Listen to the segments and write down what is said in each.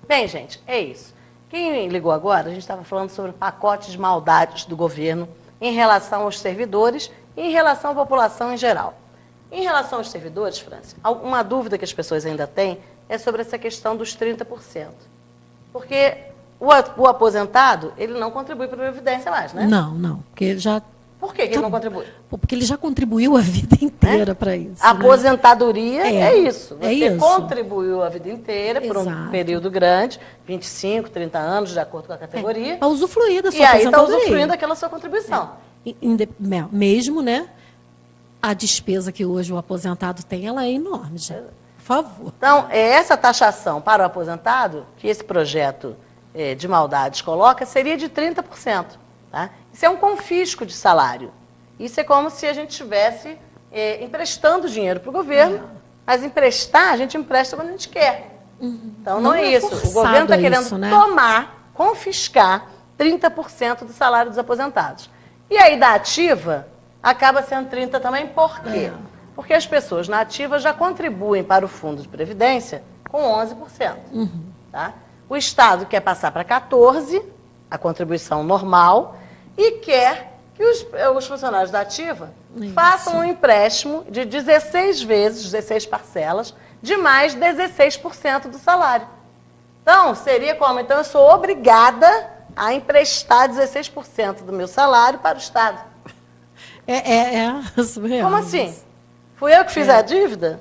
Bem, gente, é isso. Quem ligou agora, a gente estava falando sobre o pacote de maldades do governo em relação aos servidores e em relação à população em geral. Em relação aos servidores, França, uma dúvida que as pessoas ainda têm é sobre essa questão dos 30%. Porque o aposentado, ele não contribui para a Previdência mais, né? Não, porque ele já... Por que ele não contribui? Porque ele já contribuiu a vida inteira para isso. A aposentadoria é isso. Você isso. contribuiu a vida inteira por um período grande, 25, 30 anos, de acordo com a categoria. Para usufruir da sua e aí aposentadoria. está usufruindo daquela sua contribuição. Mesmo, né? A despesa que hoje o aposentado tem, ela é enorme, gente. Por favor. Então, essa taxação para o aposentado, que esse projeto de maldades coloca, seria de 30%. Tá? Isso é um confisco de salário. Isso é como se a gente estivesse emprestando dinheiro para o governo, mas emprestar, a gente empresta quando a gente quer. Então, não é isso. O governo está querendo tomar, confiscar 30% do salário dos aposentados. E aí, da ativa, acaba sendo 30% também. Por quê? Porque as pessoas na ativa já contribuem para o Fundo de Previdência com 11%. Tá? O Estado quer passar para 14%, a contribuição normal, e quer que os funcionários da ativa façam um empréstimo de 16 vezes, 16 parcelas, de mais 16% do salário. Então, seria como? Então, eu sou obrigada a emprestar 16% do meu salário para o Estado. Surreal. Como assim? Fui eu que fiz a dívida?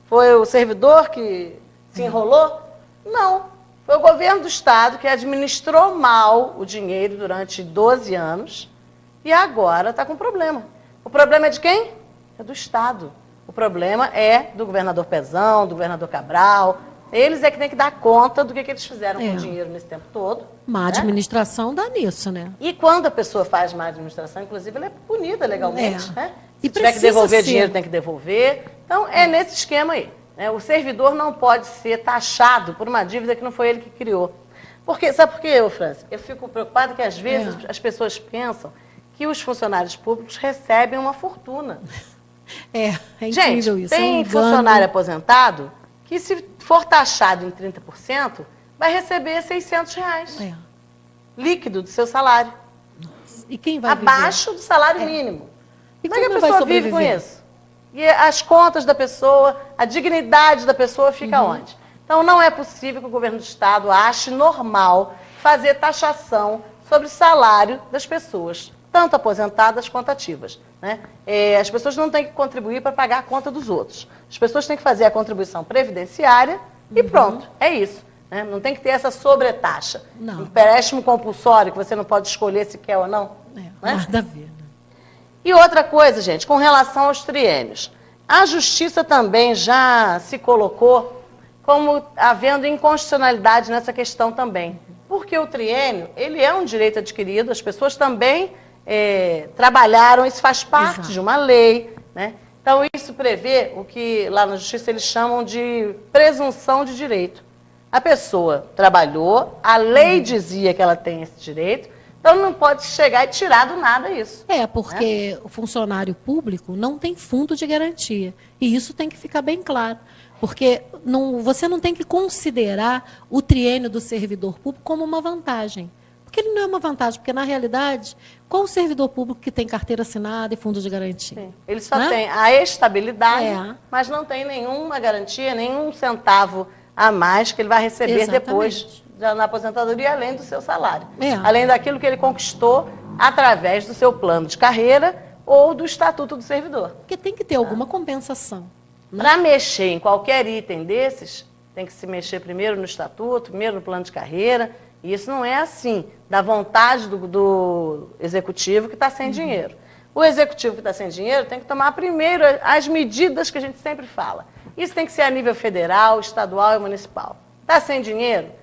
Foi o servidor que se enrolou? Não. Foi o governo do Estado que administrou mal o dinheiro durante 12 anos e agora está com problema. O problema é de quem? É do Estado. O problema é do governador Pezão, do governador Cabral. Eles é que têm que dar conta do que eles fizeram com o dinheiro nesse tempo todo. Má administração dá nisso, né? E quando a pessoa faz má administração, inclusive, ela é punida legalmente. Né? Se tiver que devolver dinheiro, tem que devolver. Então, é nesse esquema aí. O servidor não pode ser taxado por uma dívida que não foi ele que criou. Sabe por quê, França? Eu fico preocupada que, às vezes, as pessoas pensam que os funcionários públicos recebem uma fortuna. É incrível isso. Tem funcionário aposentado que, se for taxado em 30%, vai receber R$600 líquido do seu salário. Nossa. E quem vai abaixo do salário mínimo. E como é que a pessoa vive com isso? E as contas da pessoa, a dignidade da pessoa fica onde? Então, não é possível que o governo do Estado ache normal fazer taxação sobre o salário das pessoas, tanto aposentadas quanto ativas. Né? As pessoas não têm que contribuir para pagar a conta dos outros. As pessoas têm que fazer a contribuição previdenciária e pronto, é isso. Né? Não tem que ter essa sobretaxa. Um empréstimo compulsório que você não pode escolher se quer ou não. Nada a ver. E outra coisa, gente, com relação aos triênios. A Justiça também já se colocou como havendo inconstitucionalidade nessa questão também. Porque o triênio, ele é um direito adquirido, as pessoas também trabalharam, isso faz parte de uma lei. Né? Então, isso prevê o que lá na Justiça eles chamam de presunção de direito. A pessoa trabalhou, a lei dizia que ela tem esse direito, então, não pode chegar e tirar do nada isso. Porque o funcionário público não tem fundo de garantia. E isso tem que ficar bem claro. Porque você não tem que considerar o triênio do servidor público como uma vantagem. Porque ele não é uma vantagem. Porque, na realidade, qual o servidor público que tem carteira assinada e fundo de garantia? Sim. Ele só tem a estabilidade, mas não tem nenhuma garantia, nenhum centavo a mais que ele vai receber depois na aposentadoria, além do seu salário. Além daquilo que ele conquistou através do seu plano de carreira ou do Estatuto do Servidor. Porque tem que ter alguma compensação. Para mexer em qualquer item desses, tem que se mexer primeiro no Estatuto, primeiro no plano de carreira. E isso não é assim, da vontade do Executivo que está sem dinheiro. O Executivo que está sem dinheiro tem que tomar primeiro as medidas que a gente sempre fala. Isso tem que ser a nível federal, estadual e municipal. Está sem dinheiro?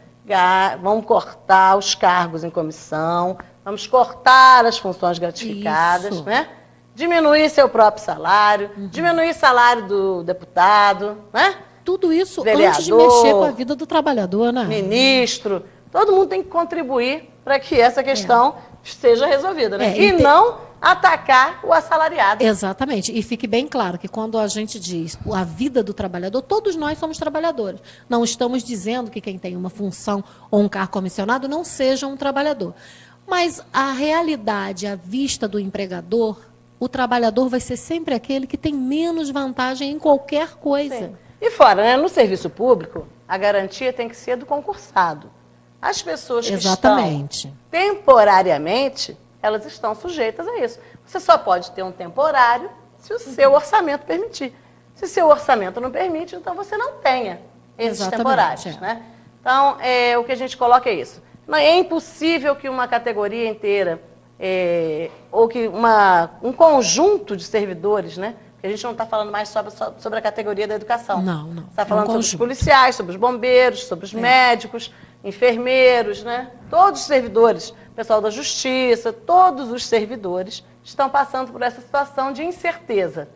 Vamos cortar os cargos em comissão, vamos cortar as funções gratificadas, né? Diminuir seu próprio salário, diminuir o salário do deputado, né? Tudo isso vereador, antes de mexer com a vida do trabalhador, né? Ministro, todo mundo tem que contribuir para que essa questão seja resolvida, né? E não atacar o assalariado. Exatamente. E fique bem claro que quando a gente diz a vida do trabalhador, todos nós somos trabalhadores. Não estamos dizendo que quem tem uma função ou um cargo comissionado não seja um trabalhador. Mas a realidade, à vista do empregador, o trabalhador vai ser sempre aquele que tem menos vantagem em qualquer coisa. Sim. E fora, né, no serviço público, a garantia tem que ser do concursado. As pessoas que Exatamente. estão temporariamente, elas estão sujeitas a isso. Você só pode ter um temporário se o seu orçamento permitir. Se o seu orçamento não permite, então você não tenha esses Exatamente, temporários. Né? Então, o que a gente coloca é isso. É impossível que uma categoria inteira, ou que um conjunto de servidores, né? Porque a gente não está falando mais sobre a categoria da educação. Não. Está falando sobre os policiais, sobre os bombeiros, sobre os médicos, enfermeiros, né? Todos os servidores, pessoal da justiça, todos os servidores estão passando por essa situação de incerteza.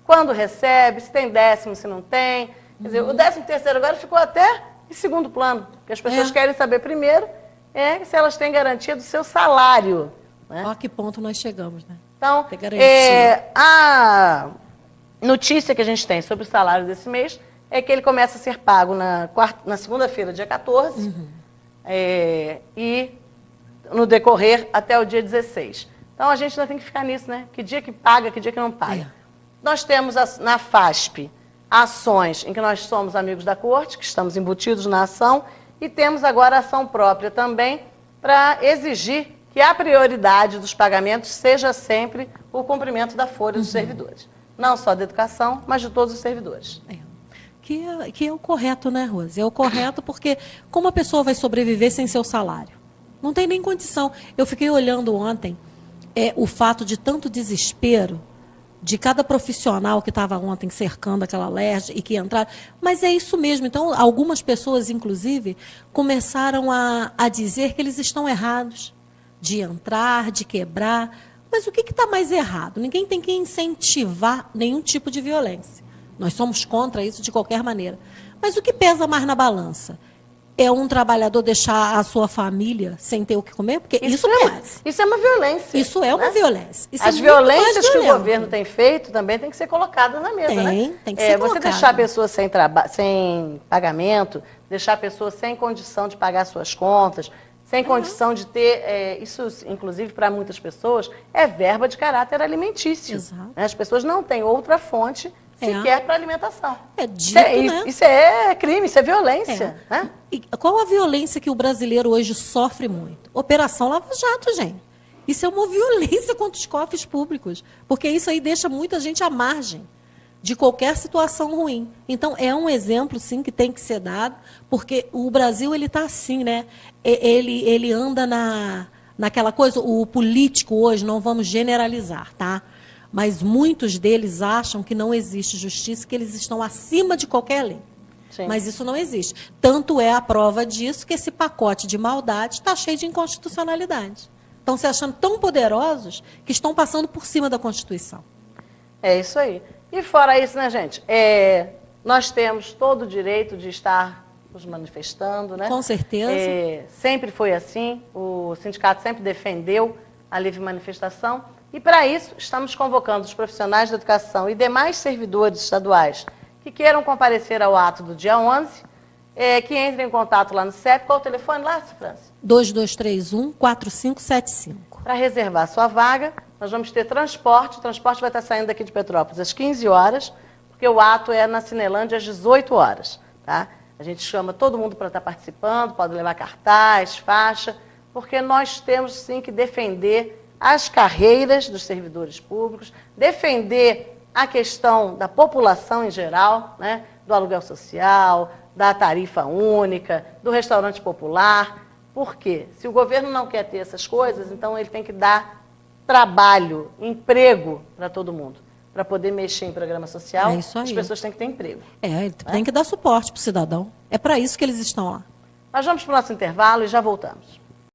Quando recebe, se tem décimo, se não tem. Quer dizer, o 13º agora ficou até em segundo plano, porque as pessoas querem saber primeiro se elas têm garantia do seu salário. Né? Olha a que ponto nós chegamos, né? Então, a notícia que a gente tem sobre o salário desse mês é que ele começa a ser pago na segunda-feira, dia 14, e no decorrer até o dia 16. Então, a gente ainda tem que ficar nisso, né? Que dia que paga, que dia que não paga. Nós temos na FASP ações em que nós somos amigos da corte, que estamos embutidos na ação, e temos agora ação própria também para exigir que a prioridade dos pagamentos seja sempre o cumprimento da folha dos servidores. Não só da educação, mas de todos os servidores. Que é o correto, né, Rose? É o correto porque como a pessoa vai sobreviver sem seu salário? Não tem nem condição. Eu fiquei olhando ontem o fato de tanto desespero de cada profissional que estava ontem cercando aquela LERJ e que entraram. Mas é isso mesmo. Então, algumas pessoas, inclusive, começaram a dizer que eles estão errados de entrar, de quebrar. Mas o que está mais errado? Ninguém tem que incentivar nenhum tipo de violência. Nós somos contra isso de qualquer maneira. Mas o que pesa mais na balança? É um trabalhador deixar a sua família sem ter o que comer? Porque isso pesa. Isso é uma violência. Isso é uma violência. Isso As violências que o governo tem feito também tem que ser colocadas na mesa, né? Tem que ser você deixar a pessoa sem pagamento, deixar a pessoa sem condição de pagar suas contas, sem condição de ter, isso inclusive para muitas pessoas, é verba de caráter alimentício. Exato. As pessoas não têm outra fonte sequer para alimentação. Isso é crime, isso é violência. Né? E qual a violência que o brasileiro hoje sofre muito? Operação Lava Jato, gente. Isso é uma violência contra os cofres públicos, porque isso aí deixa muita gente à margem de qualquer situação ruim. Então, é um exemplo, sim, que tem que ser dado, porque o Brasil, ele está assim, né? Ele anda naquela coisa, o político hoje, não vamos generalizar, tá? Mas muitos deles acham que não existe justiça, que eles estão acima de qualquer lei. Sim. Mas isso não existe. Tanto é a prova disso que esse pacote de maldade está cheio de inconstitucionalidade. Estão se achando tão poderosos que estão passando por cima da Constituição. É isso aí. E fora isso, né, gente? Nós temos todo o direito de estar nos manifestando, né? Com certeza. Sempre foi assim. O sindicato sempre defendeu a livre manifestação. E, para isso, estamos convocando os profissionais da educação e demais servidores estaduais que queiram comparecer ao ato do dia 11, que entrem em contato lá no CEP. Qual o telefone lá, França? 2231-4575. Para reservar sua vaga, nós vamos ter transporte. O transporte vai estar saindo daqui de Petrópolis às 15 horas, porque o ato é na Cinelândia às 18 horas. Tá? A gente chama todo mundo para estar participando, pode levar cartaz, faixa, porque nós temos, sim, que defender as carreiras dos servidores públicos, defender a questão da população em geral, né, do aluguel social, da tarifa única, do restaurante popular. Por quê? Se o governo não quer ter essas coisas, então ele tem que dar trabalho, emprego para todo mundo. Para poder mexer em programa social, as pessoas têm que ter emprego. Ele tem que dar suporte para o cidadão. É para isso que eles estão lá. Nós vamos para o nosso intervalo e já voltamos.